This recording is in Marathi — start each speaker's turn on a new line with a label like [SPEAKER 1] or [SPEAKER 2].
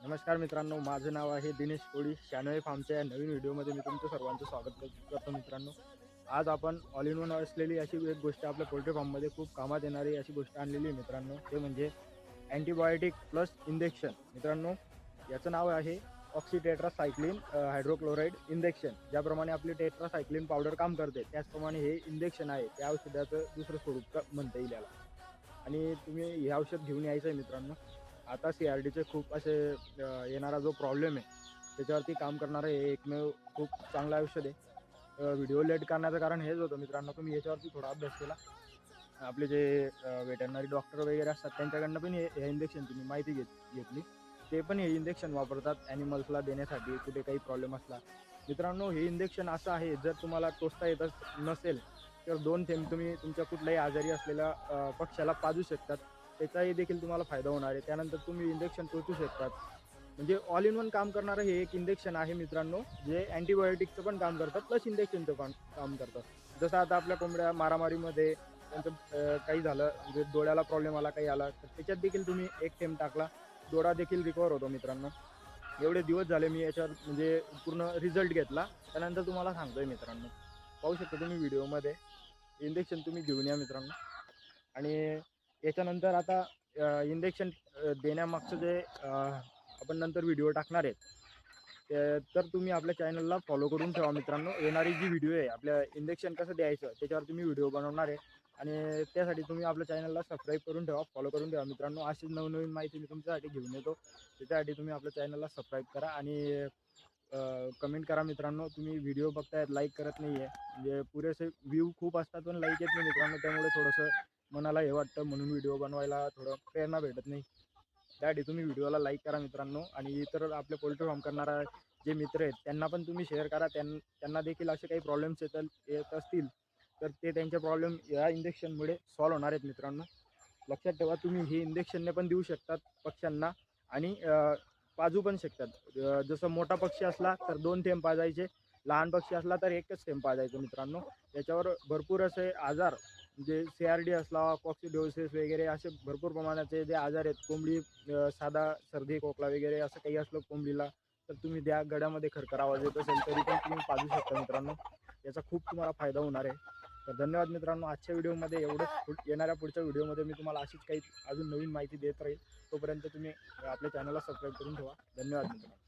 [SPEAKER 1] नमस्कार मित्रांनो, माझं नाव आहे दिनेश कोळी. शानोई फार्मच्या या नवीन व्हिडिओमध्ये मी तुमचं सर्वांचं स्वागत करतो. मित्रांनो, आज आपण ऑल इन वन असलेली अशी एक गोष्ट आपल्या पोल्ट्री फार्ममध्ये खूप कामात येणारी अशी गोष्ट आणलेली आहे मित्रांनो. ते म्हणजे अँटीबायोटिक प्लस इंजेक्शन. मित्रांनो, याचं नाव आहे ऑक्सिटेट्रासायक्लिन हायड्रोक्लोराइड इंजेक्शन. ज्याप्रमाणे आपली टेट्रासायक्लिन पावडर काम करते, त्याचप्रमाणे हे इंजेक्शन आहे. त्या औषधाचं दुसरं स्वरूप म्हणता येईल याला. आणि तुम्ही हे औषध घेऊन यायचं आहे मित्रांनो. आता CRDचे खूप असे येणारा जो प्रॉब्लेम आहे त्याच्यावरती काम करणारं हे एकमेव खूप चांगलं औषध आहे. व्हिडिओ लेट करण्याचं कारण हेच होतं मित्रांनो, तुम्ही याच्यावरती थोडा अभ्यास केला. आपले जे वेटरनरी डॉक्टर वगैरे असतात त्यांच्याकडनं पण हे इंजेक्शनची मी माहिती घेतली. ते पण हे इंजेक्शन वापरतात ॲनिमल्सला देण्यासाठी कुठे काही प्रॉब्लेम असला. मित्रांनो, हे इंजेक्शन असं आहे, जर तुम्हाला टोचता येत नसेल तर 2 थेंब तुम्ही तुमच्या कुठल्याही आजारी असलेल्या पक्ष्याला पाजू शकतात. त्याचाही देखील तुम्हाला फायदा होणार आहे. त्यानंतर तुम्ही इंजेक्शन टोचू शकतात. म्हणजे ऑल इन वन काम करणारं हे एक इंजेक्शन आहे मित्रांनो, जे अँटीबायोटिकचं पण काम करतात प्लस इंजेक्शनचं पण काम करतात. जसं आता आपल्या कोंबड्या मारामारीमध्ये त्यांचं काही झालं, म्हणजे डोळ्याला प्रॉब्लेम आला, काही आला, तर त्याच्यात देखील तुम्ही एक थेंब टाकला, डोळा देखील रिकवर होतो मित्रांनो. एवढे दिवस झाले मी याच्यावर म्हणजे पूर्ण रिझल्ट घेतला. त्यानंतर तुम्हाला सांगतोय मित्रांनो. पाहू शकता तुम्ही व्हिडिओमध्ये. इंजेक्शन तुम्ही घेऊन या मित्रांनो. आणि याच्यानंतर आता इंजेक्शन देण्यामागचं जे आपण नंतर व्हिडिओ टाकणार आहेत, तर तुम्ही आपल्या चॅनलला फॉलो करून ठेवा मित्रांनो. येणारी जी व्हिडिओ आहे आपल्या इंजेक्शन कसं द्यायचं त्याच्यावर तुम्ही व्हिडिओ बनवणार आहे. आणि त्यासाठी तुम्ही आपल्या चॅनलला सबस्क्राईब करून ठेवा, फॉलो करून ठेवा मित्रांनो. अशीच नवनवीन माहिती मी तुमच्यासाठी घेऊन येतो. त्याच्यासाठी तुम्ही आपल्या चॅनलला सबस्क्राईब करा आणि कमेंट करा मित्रांनो. तुम्ही व्हिडिओ बघतायत, लाईक करत नाही आहे. म्हणजे पुरेसे व्ह्यू खूप असतात पण लाईक येत नाही मित्रांनो. त्यामुळे थोडंसं मनाला हे वाटतं, म्हणून व्हिडिओ बनवायला थोडं प्रेरणा भेटत नाही. त्यासाठी तुम्ही व्हिडिओला लाईक करा मित्रांनो. आणि इतर आपले पोल्ट्री फार्म करणारा जे मित्र आहेत त्यांना पण तुम्ही शेअर करा. त्यांना देखील असे काही प्रॉब्लेम्स येत असतील तर ते त्यांचे प्रॉब्लेम या इंजेक्शनमुळे सॉल्व्ह होणार आहेत मित्रांनो. लक्षात ठेवा, तुम्ही हे इंजेक्शनने पण देऊ शकतात पक्ष्यांना आणि पाजू पण शकतात. जसं मोठा पक्षी असला तर 2 थेंब पाजायचे, लहान पक्षी असला तर 1च थेंब पाजायचं मित्रांनो. त्याच्यावर भरपूर असे आजार, म्हणजे CRD असला, कॉक्सिडिओसिस वगैरे असे भरपूर प्रमाणाचे जे आजार आहेत. कोंबडी साधा सर्दी खोकला वगैरे असं काही असलं कोंबडीला तर तुम्ही त्या गळ्यामध्ये खरखर आवाज येत असेल तरी पण तुम्ही पाजू शकता मित्रांनो. याचा खूप तुम्हाला फायदा होणार आहे. तर धन्यवाद मित्रांनो. आजच्या व्हिडिओमध्ये एवढंच. येणाऱ्या पुढच्या व्हिडिओमध्ये मी तुम्हाला अशीच काही अजून नवीन माहिती देत राहील. तोपर्यंत तुम्ही आपल्या चॅनलला सबस्क्राईब करून ठेवा. धन्यवाद मित्रांनो.